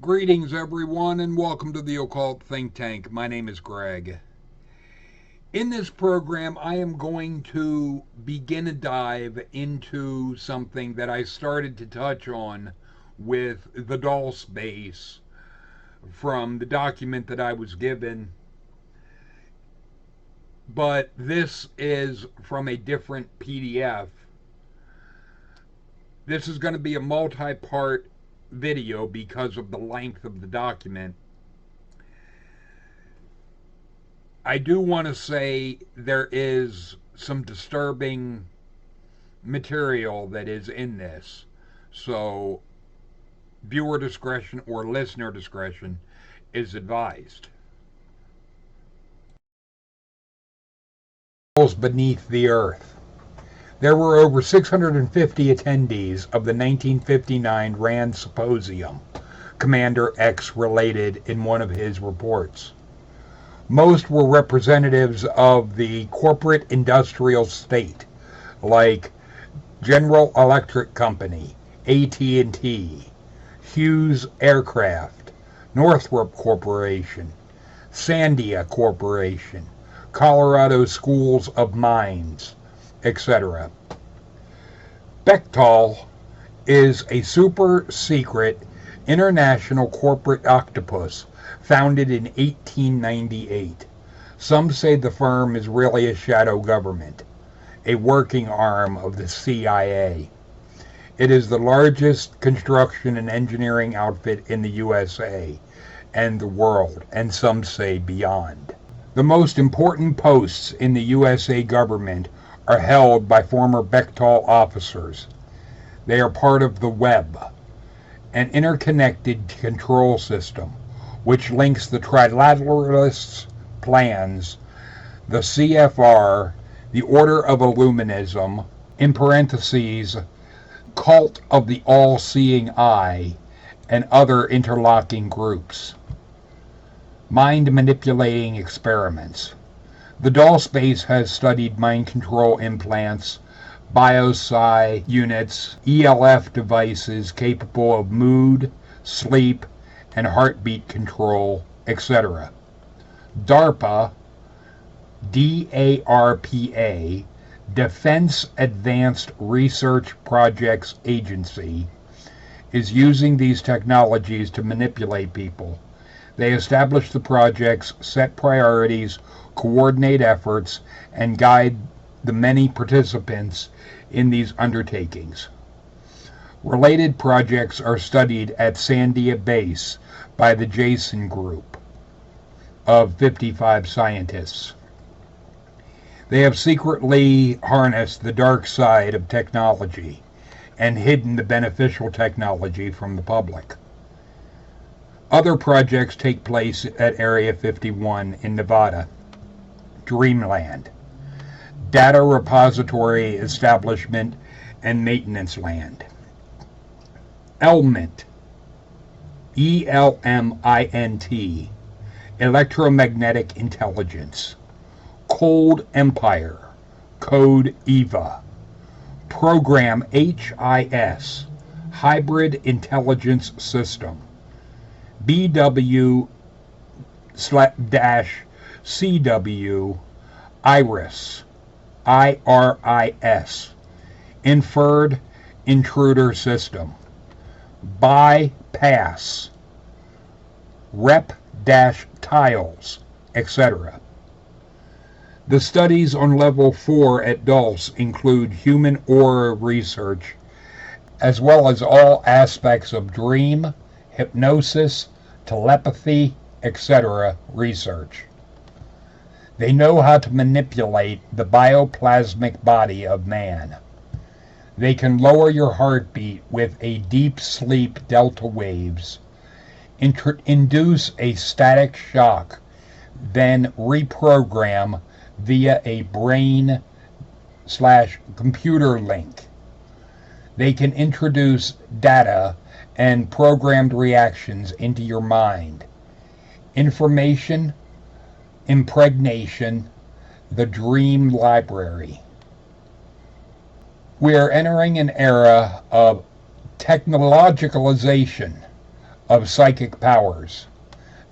Greetings, everyone, and welcome to the Occult Think Tank. My name is Greg. In this program, I am going to begin a dive into something that I started to touch on with the Dulse base from the document that I was given, but this is from a different PDF. This is going to be a multi-part video because of the length of the document. I do want to say there is some disturbing material that is in this, so viewer discretion or listener discretion is advised. Beneath the Earth. There were over 650 attendees of the 1959 RAND Symposium, Commander X related in one of his reports. Most were representatives of the corporate industrial state, like General Electric Company, AT&T, Hughes Aircraft, Northrop Corporation, Sandia Corporation, Colorado Schools of Mines, etc. Bechtel is a super secret international corporate octopus founded in 1898. Some say the firm is really a shadow government, a working arm of the CIA. It is the largest construction and engineering outfit in the USA and the world, and some say beyond. The most important posts in the USA government are held by former Bechtel officers. They are part of the Web, an interconnected control system which links the Trilateralists' plans, the CFR, the Order of Illuminism, in parentheses, Cult of the All-Seeing Eye, and other interlocking groups. Mind-manipulating experiments. The Dulse base has studied mind control implants, biopsy units, ELF devices capable of mood, sleep, and heartbeat control, etc. DARPA, DARPA, Defense Advanced Research Projects Agency, is using these technologies to manipulate people. They establish the projects, set priorities, coordinate efforts, and guide the many participants in these undertakings. Related projects are studied at Sandia Base by the Jason Group of 55 scientists. They have secretly harnessed the dark side of technology and hidden the beneficial technology from the public. Other projects take place at Area 51 in Nevada, Dreamland, Data Repository Establishment and Maintenance Land. ELMINT, ELMINT, Electromagnetic Intelligence. Cold Empire, Code EVA. Program HIS, Hybrid Intelligence System. BW/CW, IRIS, IRIS, Inferred Intruder System. Bypass, Rep-Tiles, etc. The studies on Level 4 at Dulse include human aura research, as well as all aspects of dream, hypnosis, telepathy, etc. research. They know how to manipulate the bioplasmic body of man. They can lower your heartbeat with a deep sleep delta waves, induce a static shock, then reprogram via a brain/computer link. They can introduce data and programmed reactions into your mind. Information, impregnation, the dream library. We are entering an era of technologicalization of psychic powers,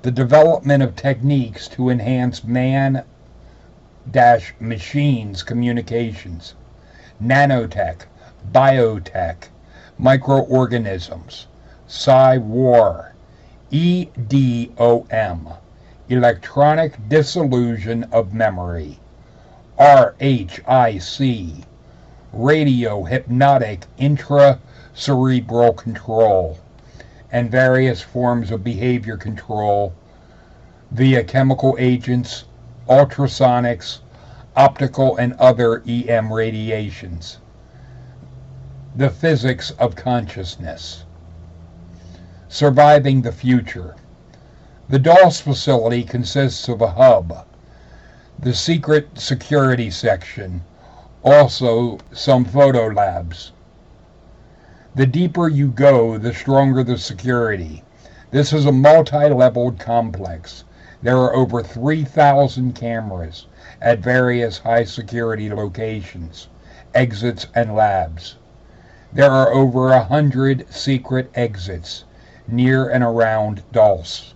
the development of techniques to enhance man-machines communications, nanotech, biotech, microorganisms, Psi-War, EDOM, electronic dissolution of memory, RHIC, radio hypnotic intracerebral control, and various forms of behavior control via chemical agents, ultrasonics, optical and other EM radiations. The physics of consciousness. Surviving the future. The Dulse facility consists of a hub, the secret security section, also some photo labs. The deeper you go, the stronger the security. This is a multi-leveled complex. There are over 3,000 cameras at various high security locations, exits, and labs. There are over 100 secret exits near and around Dulce,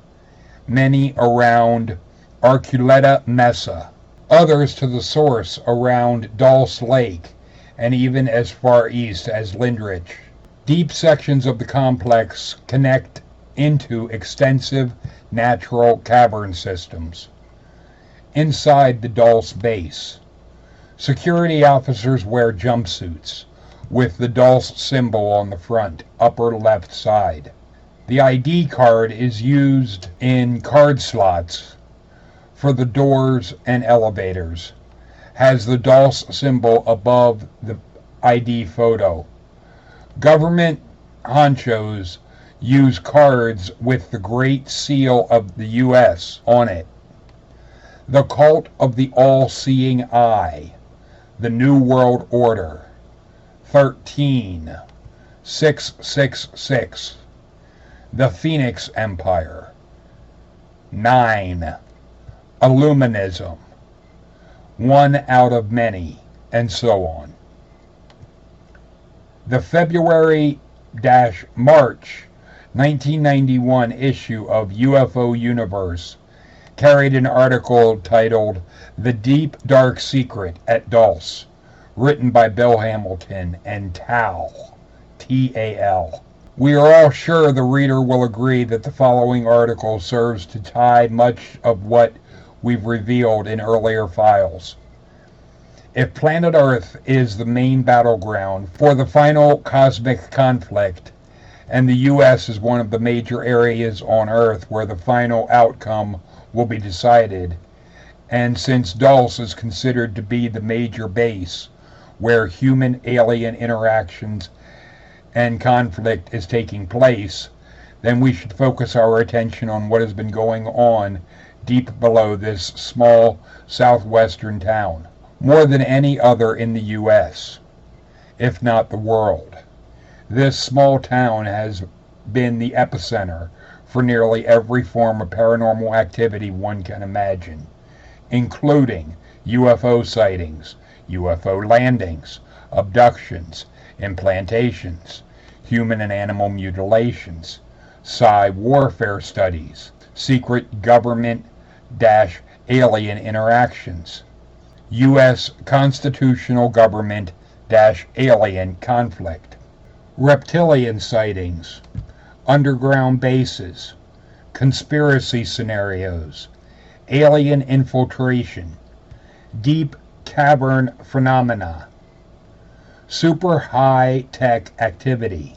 many around Arculeta Mesa, others to the source around Dulce Lake, and even as far east as Lindrich. Deep sections of the complex connect into extensive natural cavern systems. Inside the Dulce base, security officers wear jumpsuits with the Dulce symbol on the front, upper left side. The ID card is used in card slots for the doors and elevators. Has the Dulce symbol above the ID photo. Government honchos use cards with the Great Seal of the U.S. on it. The Cult of the All-Seeing Eye. The New World Order. 13. 666. The Phoenix Empire. 9. Illuminism. One out of many, and so on. The February-March 1991 issue of UFO Universe carried an article titled The Deep Dark Secret at Dulce, written by Bill Hamilton and Tal, T-A-L. We are all sure the reader will agree that the following article serves to tie much of what we've revealed in earlier files. If planet Earth is the main battleground for the final cosmic conflict, and the U.S. is one of the major areas on Earth where the final outcome will be decided, and since Dulce is considered to be the major base where human-alien interactions and conflict is taking place, then we should focus our attention on what has been going on deep below this small southwestern town, more than any other in the U.S., if not the world. This small town has been the epicenter for nearly every form of paranormal activity one can imagine, including UFO sightings, UFO landings, abductions, implantations, human and animal mutilations, psi warfare studies, secret government-alien interactions, U.S. constitutional government-alien conflict, reptilian sightings, underground bases, conspiracy scenarios, alien infiltration, deep cavern phenomena, super high-tech activity,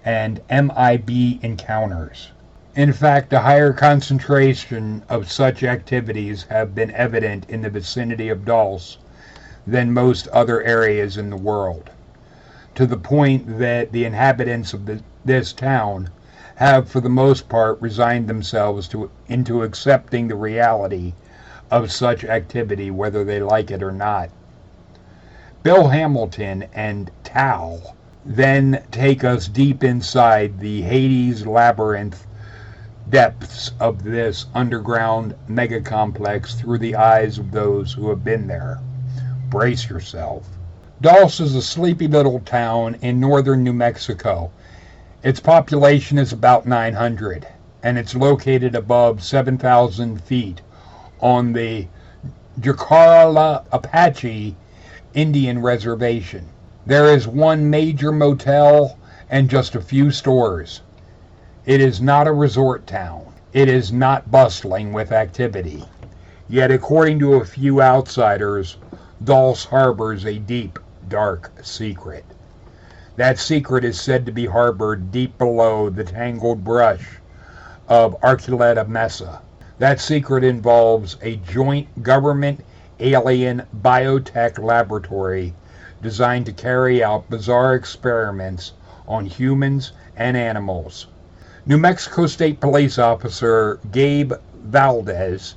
and MIB encounters. In fact, a higher concentration of such activities have been evident in the vicinity of Dulce than most other areas in the world, to the point that the inhabitants of this town have for the most part resigned themselves into accepting the reality of such activity, whether they like it or not. Bill Hamilton and Tal then take us deep inside the Hades labyrinth depths of this underground megacomplex through the eyes of those who have been there. Brace yourself. Dulce is a sleepy little town in northern New Mexico. Its population is about 900, and it's located above 7,000 feet on the Jacaranda Apache Indian Reservation. There is one major motel and just a few stores. It is not a resort town. It is not bustling with activity. Yet, according to a few outsiders, Dulse harbors a deep, dark secret. That secret is said to be harbored deep below the tangled brush of Archuleta Mesa. That secret involves a joint government alien biotech laboratory designed to carry out bizarre experiments on humans and animals. New Mexico State Police Officer Gabe Valdez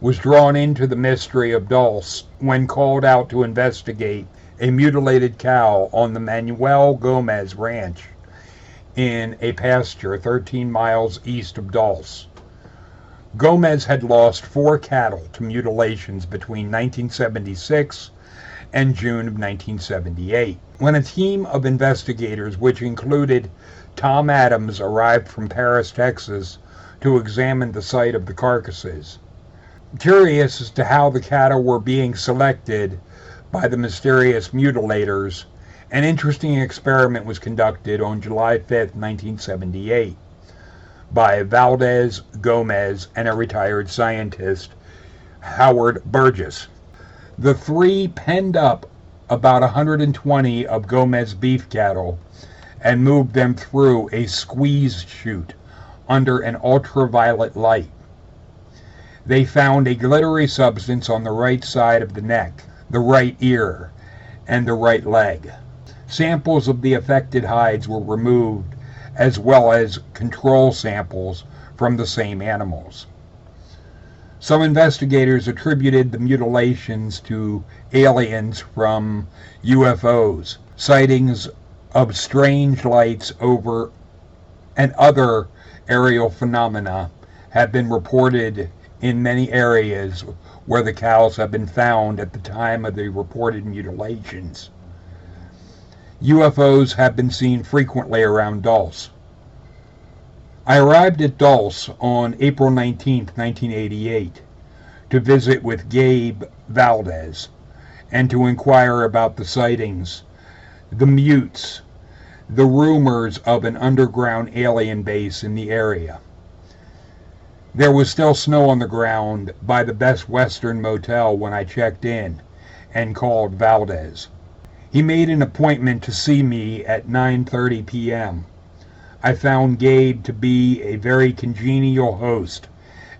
was drawn into the mystery of Dulce when called out to investigate a mutilated cow on the Manuel Gomez Ranch in a pasture 13 miles east of Dulce. Gomez had lost 4 cattle to mutilations between 1976 and June of 1978, when a team of investigators, which included Tom Adams, arrived from Paris, Texas, to examine the site of the carcasses. Curious as to how the cattle were being selected by the mysterious mutilators, an interesting experiment was conducted on July 5, 1978, by Valdez, Gomez, and a retired scientist, Howard Burgess. The 3 penned up about 120 of Gomez beef cattle and moved them through a squeeze chute under an ultraviolet light. They found a glittery substance on the right side of the neck, the right ear, and the right leg. Samples of the affected hides were removed, as well as control samples from the same animals. Some investigators attributed the mutilations to aliens from UFOs, sightings of strange lights over and other aerial phenomena have been reported in many areas where the cows have been found at the time of the reported mutilations. UFOs have been seen frequently around Dulce. I arrived at Dulce on April 19, 1988, to visit with Gabe Valdez and to inquire about the sightings, the mutes, the rumors of an underground alien base in the area. There was still snow on the ground by the Best Western Motel when I checked in and called Valdez. He made an appointment to see me at 9:30 p.m. I found Gabe to be a very congenial host,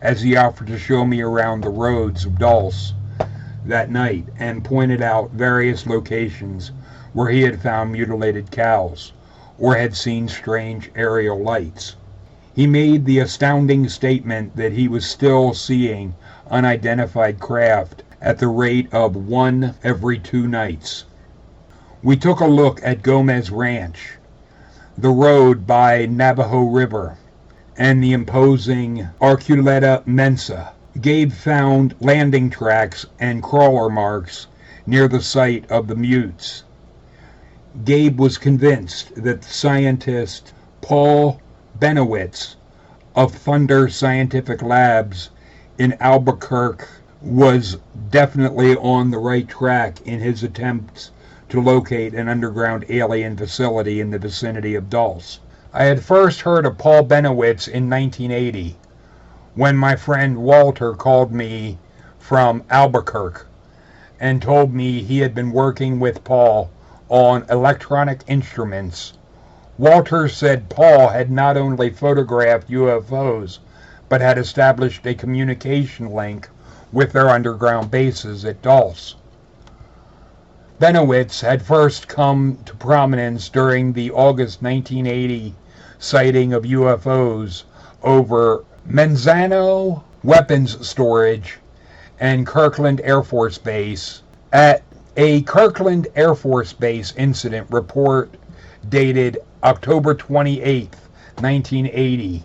as he offered to show me around the roads of Dulce that night and pointed out various locations where he had found mutilated cows or had seen strange aerial lights. He made the astounding statement that he was still seeing unidentified craft at the rate of 1 every 2 nights. We took a look at Gomez Ranch, the road by Navajo River, and the imposing Archuleta Mesa. Gabe found landing tracks and crawler marks near the site of the mutes. Gabe was convinced that the scientist Paul Benowitz of Thunder Scientific Labs in Albuquerque was definitely on the right track in his attempts to locate an underground alien facility in the vicinity of Dulce. I had first heard of Paul Benowitz in 1980, when my friend Walter called me from Albuquerque and told me he had been working with Paul on electronic instruments. Walter said Paul had not only photographed UFOs, but had established a communication link with their underground bases at Dulce. Benowitz had first come to prominence during the August 1980 sighting of UFOs over Manzano weapons storage and Kirkland Air Force Base. At a Kirkland Air Force Base incident report dated October 28, 1980,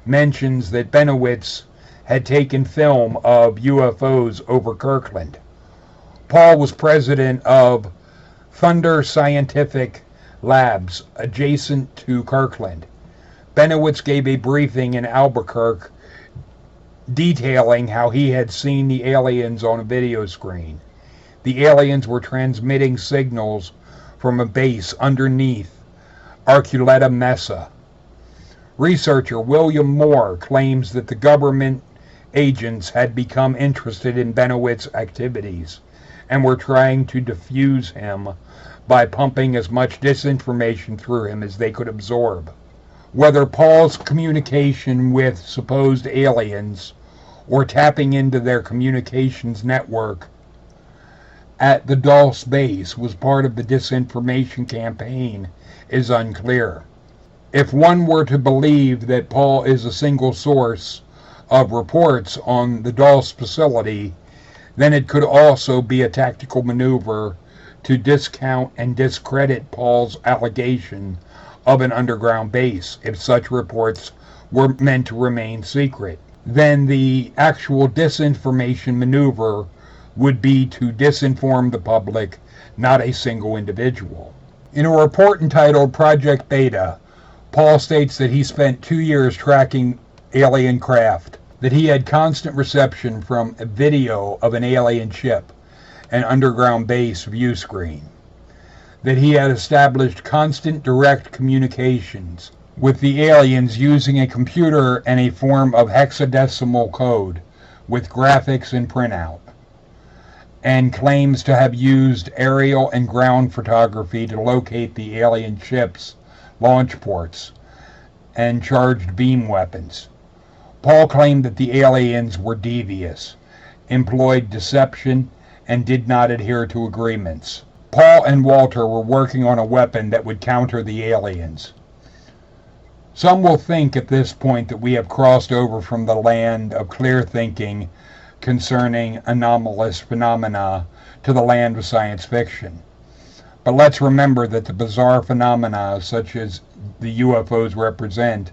mentions that Benowitz had taken film of UFOs over Kirkland. Paul was president of Thunder Scientific labs adjacent to Kirkland. Benowitz gave a briefing in Albuquerque detailing how he had seen the aliens on a video screen. The aliens were transmitting signals from a base underneath Arculeta Mesa. Researcher William Moore claims that the government agents had become interested in Benowitz's activities and were trying to defuse him by pumping as much disinformation through him as they could absorb. Whether Paul's communication with supposed aliens or tapping into their communications network at the Dulce base was part of the disinformation campaign is unclear. If one were to believe that Paul is a single source of reports on the Dulce facility, then it could also be a tactical maneuver to discount and discredit Paul's allegation of an underground base if such reports were meant to remain secret. Then the actual disinformation maneuver would be to disinform the public, not a single individual. In a report entitled Project Beta, Paul states that he spent 2 years tracking alien craft, that he had constant reception from a video of an alien ship, an underground base view screen, that he had established constant direct communications with the aliens using a computer and a form of hexadecimal code with graphics and printout, and claims to have used aerial and ground photography to locate the alien ships' launch ports and charged beam weapons. Paul claimed that the aliens were devious, employed deception, and did not adhere to agreements. Paul and Walter were working on a weapon that would counter the aliens. Some will think at this point that we have crossed over from the land of clear thinking concerning anomalous phenomena to the land of science fiction. But let's remember that the bizarre phenomena such as the UFOs represent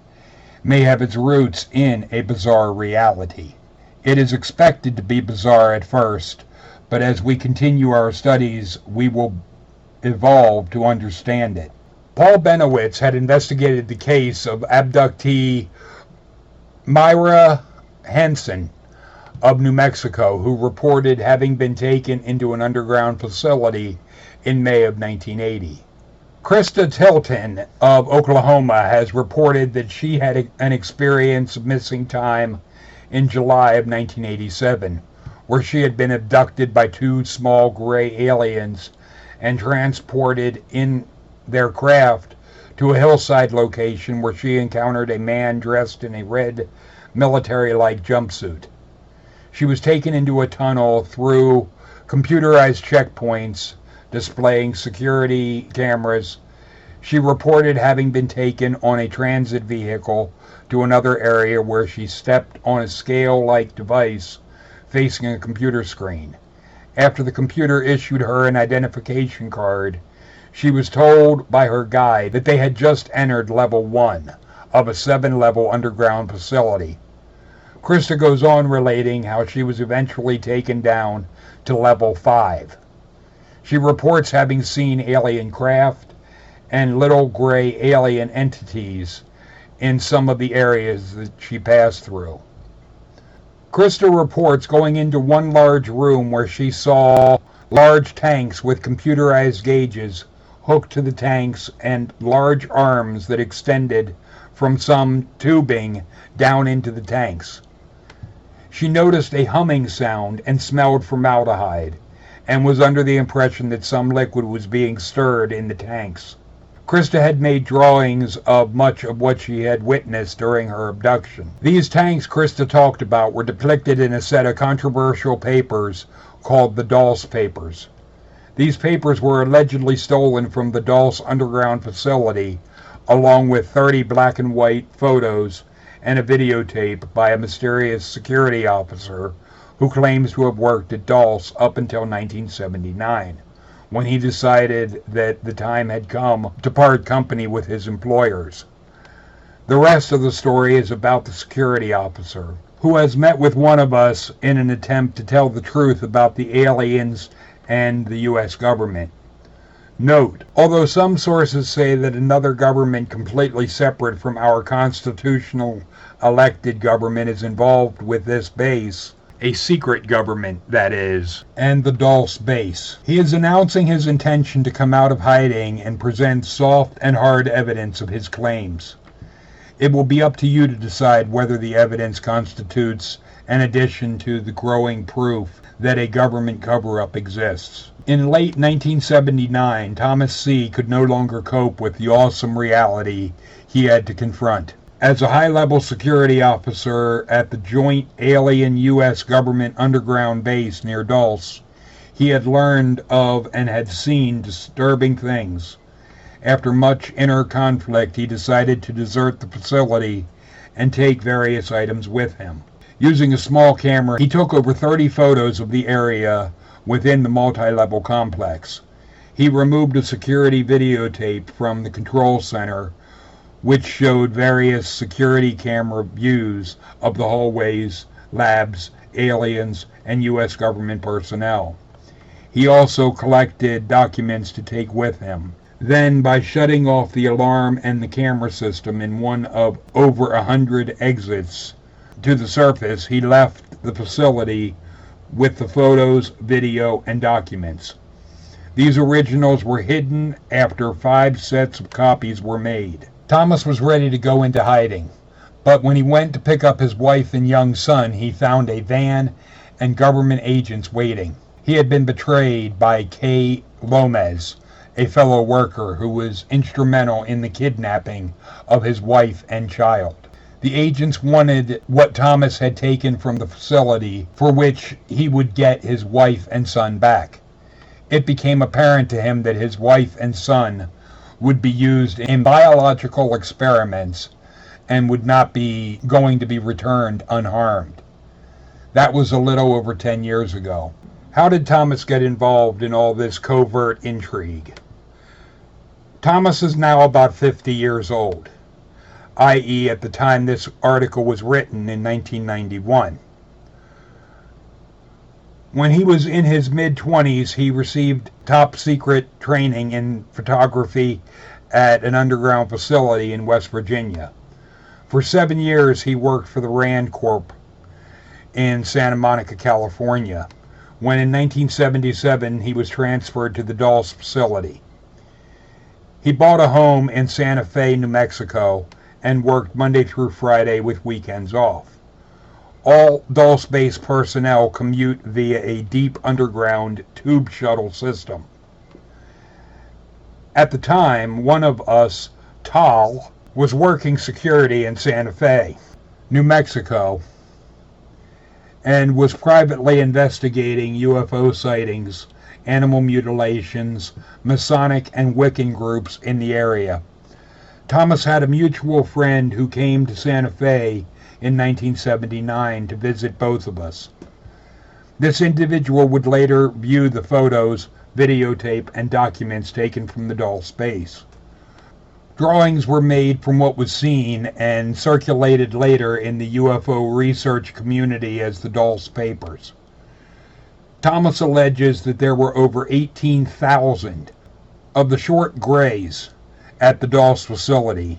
may have its roots in a bizarre reality. It is expected to be bizarre at first, but as we continue our studies, we will evolve to understand it. Paul Benowitz had investigated the case of abductee Myra Henson of New Mexico, who reported having been taken into an underground facility in May of 1980. Krista Tilton of Oklahoma has reported that she had an experience of missing time in July of 1987, where she had been abducted by 2 small gray aliens and transported in their craft to a hillside location where she encountered a man dressed in a red military-like jumpsuit. She was taken into a tunnel through computerized checkpoints displaying security cameras. She reported having been taken on a transit vehicle to another area where she stepped on a scale-like device facing a computer screen. After the computer issued her an identification card, she was told by her guide that they had just entered level 1 of a 7-level underground facility. Krista goes on relating how she was eventually taken down to level 5. She reports having seen alien craft and little gray alien entities in some of the areas that she passed through. Krista reports going into one large room where she saw large tanks with computerized gauges hooked to the tanks and large arms that extended from some tubing down into the tanks. She noticed a humming sound and smelled formaldehyde, and was under the impression that some liquid was being stirred in the tanks. Krista had made drawings of much of what she had witnessed during her abduction. These tanks Krista talked about were depicted in a set of controversial papers called the Dulce Papers. These papers were allegedly stolen from the Dulce underground facility, along with 30 black and white photos and a videotape by a mysterious security officer who claims to have worked at Dulce up until 1979, when he decided that the time had come to part company with his employers. The rest of the story is about the security officer, who has met with one of us in an attempt to tell the truth about the aliens and the U.S. government. Note, although some sources say that another government completely separate from our constitutional elected government is involved with this base, a secret government, that is, and the Dulce base. He is announcing his intention to come out of hiding and present soft and hard evidence of his claims. It will be up to you to decide whether the evidence constitutes an addition to the growing proof that a government cover-up exists. In late 1979, Thomas C. could no longer cope with the awesome reality he had to confront. As a high-level security officer at the joint alien U.S. government underground base near Dulce, he had learned of and had seen disturbing things. After much inner conflict, he decided to desert the facility and take various items with him. Using a small camera, he took over 30 photos of the area within the multi-level complex. He removed a security videotape from the control center, which showed various security camera views of the hallways, labs, aliens, and U.S. government personnel. He also collected documents to take with him. Then, by shutting off the alarm and the camera system in one of over 100 exits to the surface, he left the facility with the photos, video, and documents. These originals were hidden after 5 sets of copies were made. Thomas was ready to go into hiding, but when he went to pick up his wife and young son, he found a van and government agents waiting. He had been betrayed by K. Lomez, a fellow worker who was instrumental in the kidnapping of his wife and child. The agents wanted what Thomas had taken from the facility, for which he would get his wife and son back. It became apparent to him that his wife and son would be used in biological experiments and would not be going to be returned unharmed. That was a little over 10 years ago. How did Thomas get involved in all this covert intrigue? Thomas is now about 50 years old, i.e. at the time this article was written in 1991. When he was in his mid-20s, he received top-secret training in photography at an underground facility in West Virginia. For 7 years, he worked for the Rand Corp in Santa Monica, California, when in 1977 he was transferred to the Dulce facility. He bought a home in Santa Fe, New Mexico, and worked Monday through Friday with weekends off. All Dulce-based personnel commute via a deep underground tube shuttle system. At the time, one of us, Tal, was working security in Santa Fe, New Mexico, and was privately investigating UFO sightings, animal mutilations, Masonic and Wiccan groups in the area. Thomas had a mutual friend who came to Santa Fe in 1979 to visit both of us. This individual would later view the photos, videotape, and documents taken from the Dulce base. Drawings were made from what was seen and circulated later in the UFO research community as the Dulce Papers. Thomas alleges that there were over 18,000 of the short grays at the Dulce facility.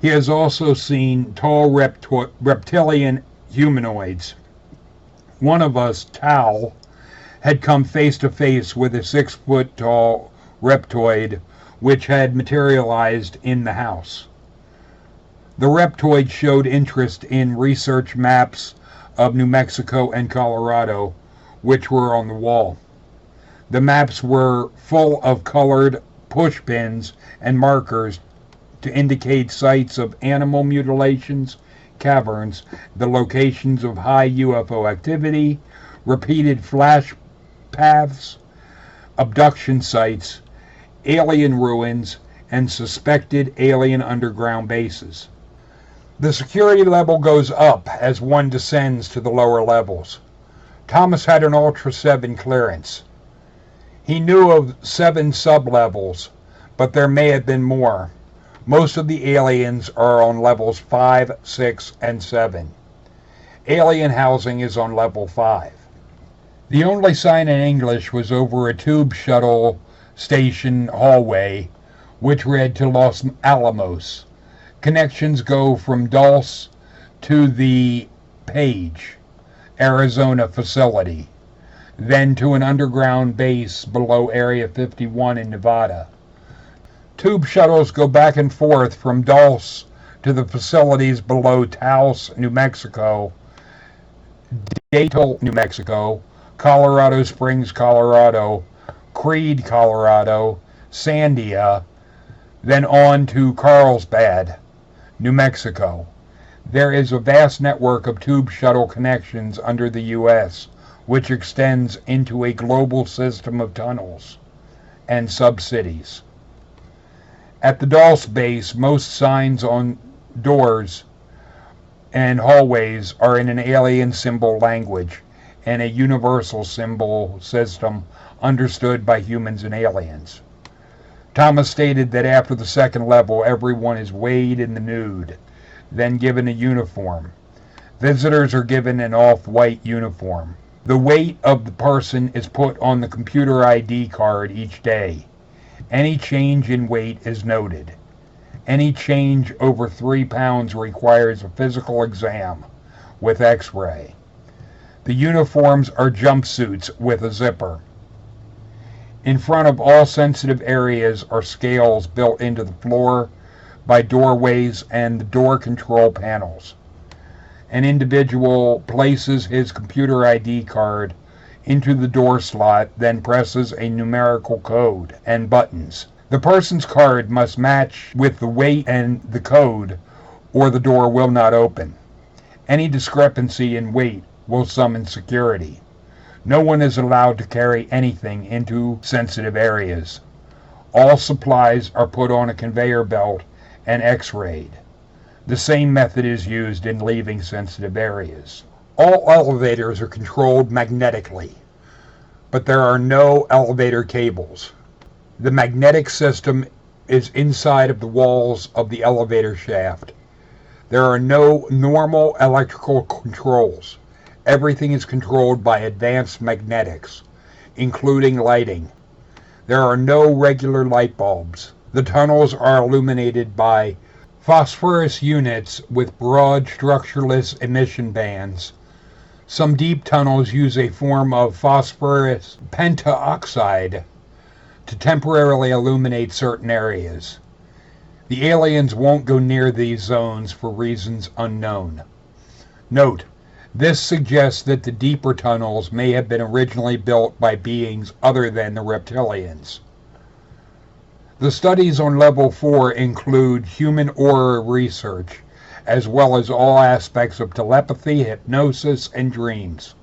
He has also seen tall reptilian humanoids. One of us, Tal, had come face to face with a 6-foot-tall reptoid which had materialized in the house. The reptoid showed interest in research maps of New Mexico and Colorado, which were on the wall. The maps were full of colored push pins and markers to indicate sites of animal mutilations, caverns, the locations of high UFO activity, repeated flash paths, abduction sites, alien ruins, and suspected alien underground bases. The security level goes up as one descends to the lower levels. Thomas had an Ultra 7 clearance. He knew of 7 sub-levels, but there may have been more. Most of the aliens are on levels 5, 6, and 7. Alien housing is on level 5. The only sign in English was over a tube shuttle station hallway, which led to Los Alamos. Connections go from Dulce to the Page, Arizona facility, then to an underground base below Area 51 in Nevada. Tube shuttles go back and forth from Dulce to the facilities below Taos, New Mexico, Dayton, New Mexico, Colorado Springs, Colorado, Creede, Colorado, Sandia, then on to Carlsbad, New Mexico. There is a vast network of tube shuttle connections under the U.S., which extends into a global system of tunnels and sub-cities. At the Dulce base, most signs on doors and hallways are in an alien symbol language and a universal symbol system understood by humans and aliens. Thomas stated that after the second level, everyone is weighed in the nude, then given a uniform. Visitors are given an off-white uniform. The weight of the person is put on the computer ID card each day. Any change in weight is noted. Any change over 3 pounds requires a physical exam with X-ray. The uniforms are jumpsuits with a zipper. In front of all sensitive areas are scales built into the floor by doorways and the door control panels. An individual places his computer ID card into the door slot, then presses a numerical code and buttons. The person's card must match with the weight and the code, or the door will not open. Any discrepancy in weight will summon security. No one is allowed to carry anything into sensitive areas. All supplies are put on a conveyor belt and x-rayed. The same method is used in leaving sensitive areas. All elevators are controlled magnetically, but there are no elevator cables. The magnetic system is inside of the walls of the elevator shaft. There are no normal electrical controls. Everything is controlled by advanced magnetics, including lighting. There are no regular light bulbs. The tunnels are illuminated by phosphorus units with broad structureless emission bands. Some deep tunnels use a form of phosphorus pentaoxide to temporarily illuminate certain areas. The aliens won't go near these zones for reasons unknown. Note, this suggests that the deeper tunnels may have been originally built by beings other than the reptilians. The studies on Level 4 include human aura research, as well as all aspects of telepathy, hypnosis, and dreams.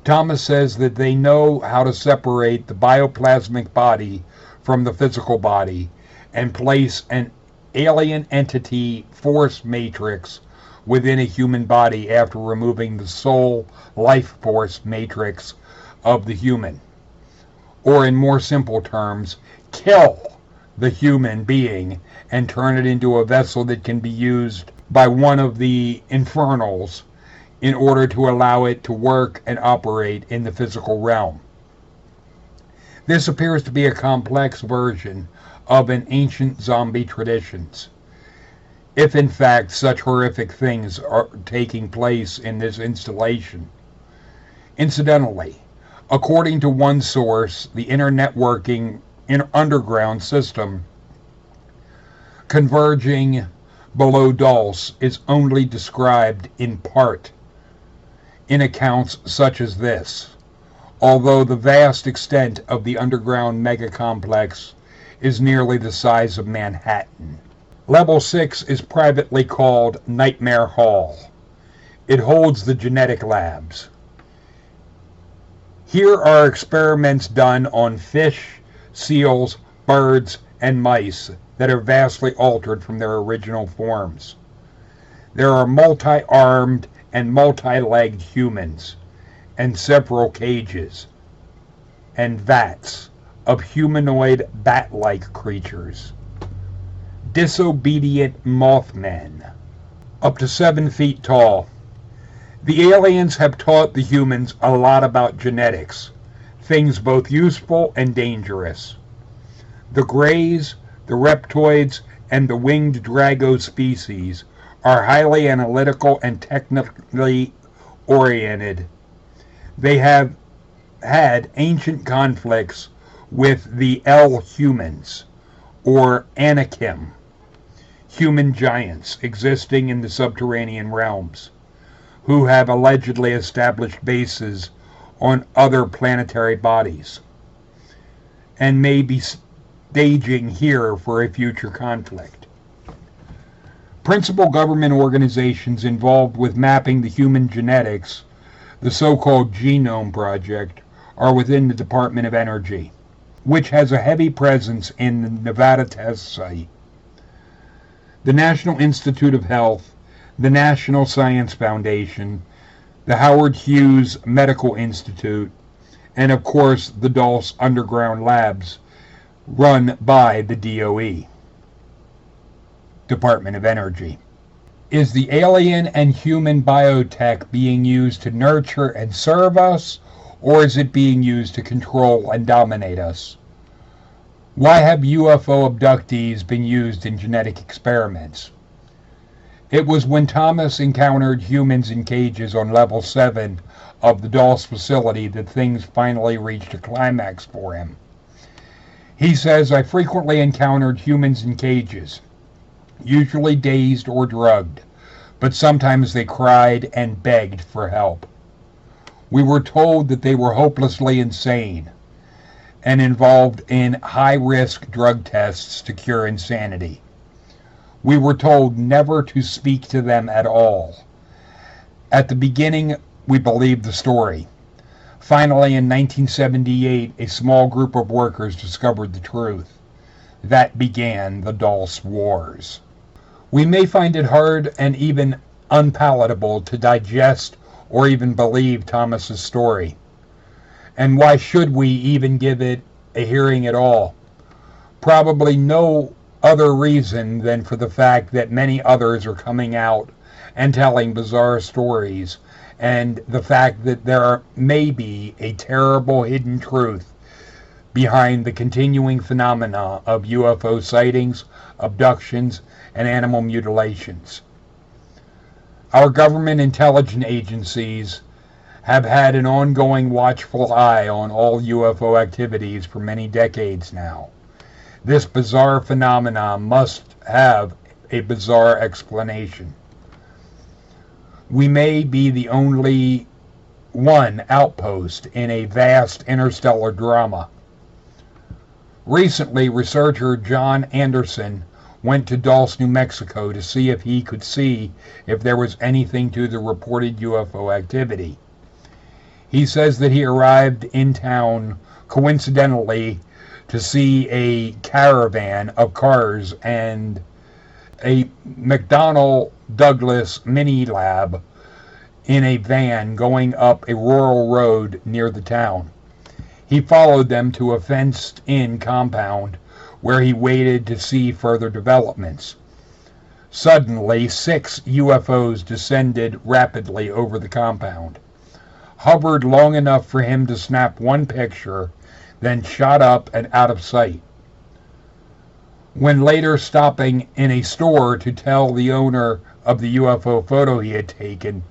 Thomas says that they know how to separate the bioplasmic body from the physical body and place an alien entity force matrix within a human body after removing the soul life force matrix of the human. Or in more simple terms, kill the human being and turn it into a vessel that can be used by one of the infernals in order to allow it to work and operate in the physical realm. This appears to be a complex version of an ancient zombie traditions, if in fact such horrific things are taking place in this installation. Incidentally, according to one source, the inner networking underground system converging below Dulce is only described in part in accounts such as this, although the vast extent of the underground megacomplex is nearly the size of Manhattan. Level 6 is privately called Nightmare Hall. It holds the genetic labs. Here are experiments done on fish, seals, birds, and mice that are vastly altered from their original forms. There are multi-armed and multi-legged humans, and several cages, and vats of humanoid bat-like creatures. Disobedient Mothmen, up to 7 feet tall. The aliens have taught the humans a lot about genetics, things both useful and dangerous. The greys, the reptoids, and the winged drago species are highly analytical and technically oriented. They have had ancient conflicts with the El-humans, or Anakim, human giants existing in the subterranean realms, who have allegedly established bases on other planetary bodies, and may be staging here for a future conflict. Principal government organizations involved with mapping the human genetics, the so-called Genome Project, are within the Department of Energy, which has a heavy presence in the Nevada test site. The National Institute of Health, the National Science Foundation, the Howard Hughes Medical Institute, and of course the Dulce underground labs run by the DOE, Department of Energy. Is the alien and human biotech being used to nurture and serve us, or is it being used to control and dominate us? Why have UFO abductees been used in genetic experiments? It was when Thomas encountered humans in cages on level 7 of the Dulce facility that things finally reached a climax for him. He says, "I frequently encountered humans in cages, usually dazed or drugged, but sometimes they cried and begged for help. We were told that they were hopelessly insane and involved in high-risk drug tests to cure insanity. We were told never to speak to them at all. At the beginning, we believed the story. Finally, in 1978, a small group of workers discovered the truth. That began the Dulce Wars." We may find it hard and even unpalatable to digest or even believe Thomas's story. And why should we even give it a hearing at all? Probably no other reason than for the fact that many others are coming out and telling bizarre stories, and the fact that there may be a terrible hidden truth behind the continuing phenomena of UFO sightings, abductions, and animal mutilations. Our government intelligence agencies have had an ongoing watchful eye on all UFO activities for many decades now. This bizarre phenomenon must have a bizarre explanation. We may be the only one outpost in a vast interstellar drama. Recently, researcher John Anderson went to Dulce, New Mexico to see if there was anything to the reported UFO activity. He says that he arrived in town coincidentally to see a caravan of cars and a McDonnell Douglas mini lab in a van going up a rural road near the town. He followed them to a fenced-in compound where he waited to see further developments. Suddenly, 6 UFOs descended rapidly over the compound, hovered long enough for him to snap one picture, then shot up and out of sight. When later stopping in a store to tell the owner of the UFO photo he had taken,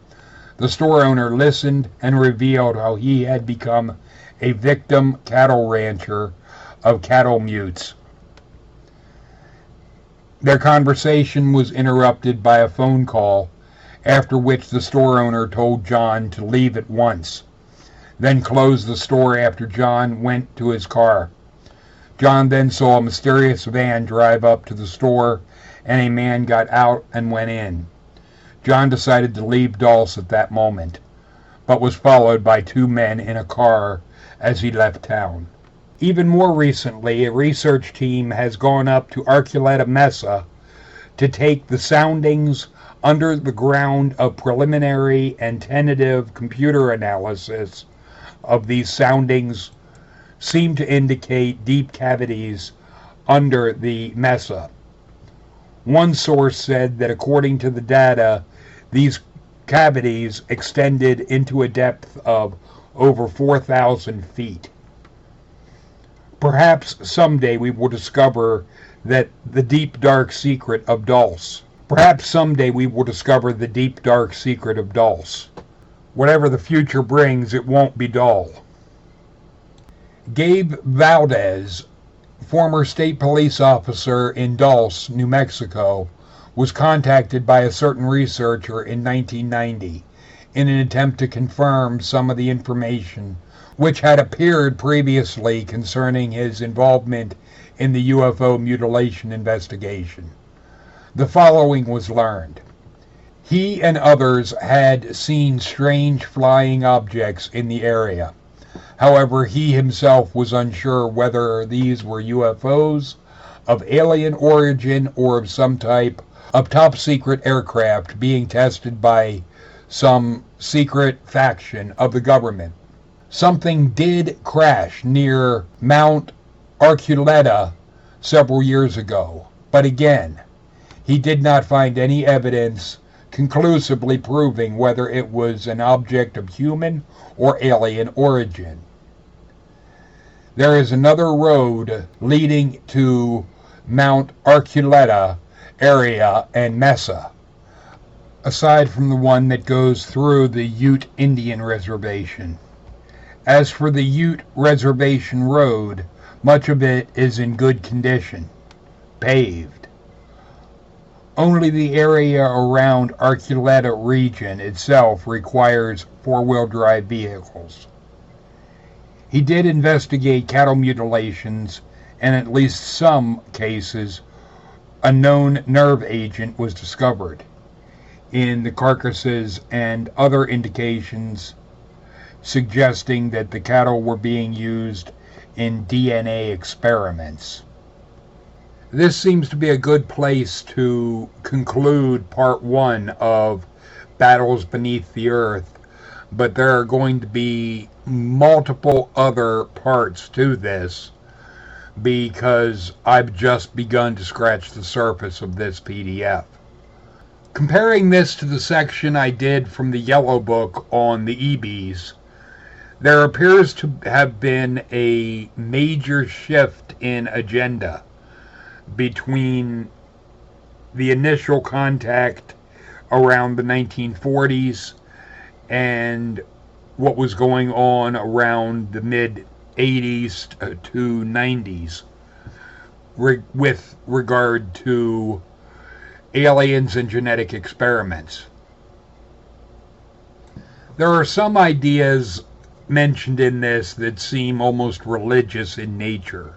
the store owner listened and revealed how he had become a victim cattle rancher of cattle mutes. Their conversation was interrupted by a phone call, after which the store owner told John to leave at once, then closed the store after John went to his car. John then saw a mysterious van drive up to the store, and a man got out and went in. John decided to leave Dulce at that moment, but was followed by 2 men in a car as he left town. Even more recently, a research team has gone up to Archuleta Mesa to take the soundings under the ground of preliminary and tentative computer analysis of these soundings seem to indicate deep cavities under the mesa. One source said that according to the data, these cavities extended into a depth of over 4,000 feet. Perhaps someday we will discover that the deep dark secret of Dulce. Perhaps someday we will discover the deep dark secret of Dulce. Whatever the future brings, it won't be dull. Gabe Valdez, former state police officer in Dulce, New Mexico, was contacted by a certain researcher in 1990 in an attempt to confirm some of the information which had appeared previously concerning his involvement in the UFO mutilation investigation. The following was learned. He and others had seen strange flying objects in the area. However, he himself was unsure whether these were UFOs of alien origin or of some type of top-secret aircraft being tested by some secret faction of the government. Something did crash near Mount Archuleta several years ago, but again, he did not find any evidence conclusively proving whether it was an object of human or alien origin. There is another road leading to Mount Archuleta area and Mesa, aside from the one that goes through the Ute Indian Reservation. As for the Ute Reservation Road, much of it is in good condition, paved. Only the area around Archuleta region itself requires four-wheel drive vehicles. He did investigate cattle mutilations, and in at least some cases, a known nerve agent was discovered in the carcasses and other indications suggesting that the cattle were being used in DNA experiments. This seems to be a good place to conclude part one of Battles Beneath the Earth, but there are going to be multiple other parts to this because I've just begun to scratch the surface of this PDF. Comparing this to the section I did from the Yellow Book on the EBs, there appears to have been a major shift in agenda between the initial contact around the 1940s and what was going on around the mid-80s to 90s with regard to aliens and genetic experiments. There are some ideas mentioned in this that seem almost religious in nature,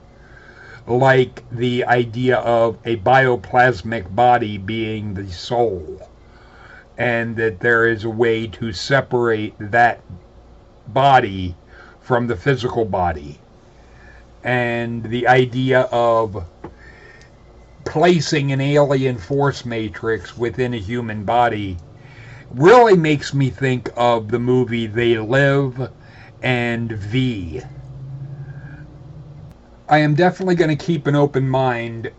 like the idea of a bioplasmic body being the soul, and that there is a way to separate that body from the physical body, and the idea of placing an alien force matrix within a human body really makes me think of the movie They Live and V. I am definitely going to keep an open mind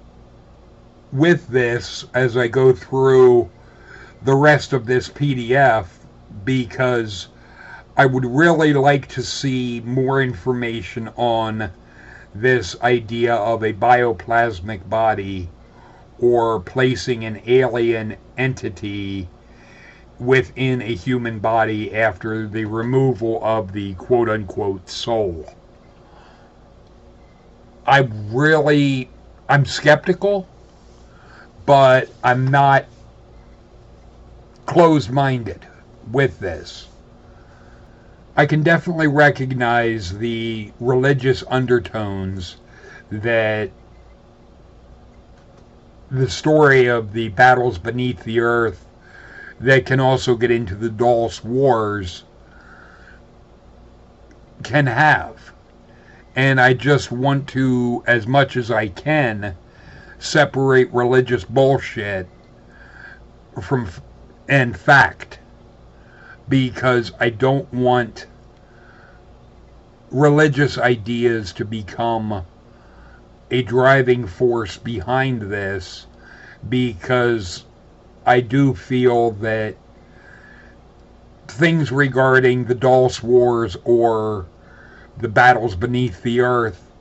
with this as I go through the rest of this PDF, because I would really like to see more information on this idea of a bioplasmic body or placing an alien entity within a human body after the removal of the quote-unquote soul. I'm skeptical, but I'm not closed-minded with this. I can definitely recognize the religious undertones that the story of the battles beneath the earth that can also get into the Dulce Wars can have. And I just want to, as much as I can, separate religious bullshit from and fact, because I don't want religious ideas to become a driving force behind this, because I do feel that things regarding the Dulce Wars or the battles beneath the earth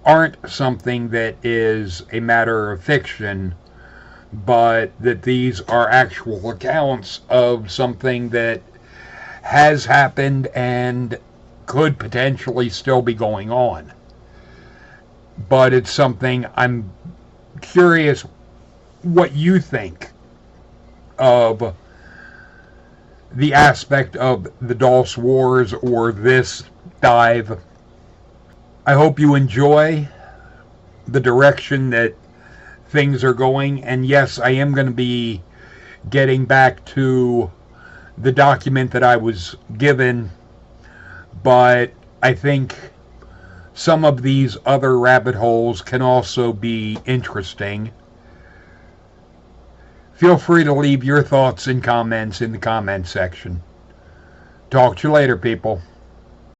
aren't something that is a matter of fiction, but that these are actual accounts of something that has happened and could potentially still be going on. But it's something I'm curious what you think of the aspect of the Dulse Wars or this dive. I hope you enjoy the direction that things are going. And yes, I am going to be getting back to the document that I was given, but I think some of these other rabbit holes can also be interesting. Feel free to leave your thoughts and comments in the comment section. Talk to you later, people.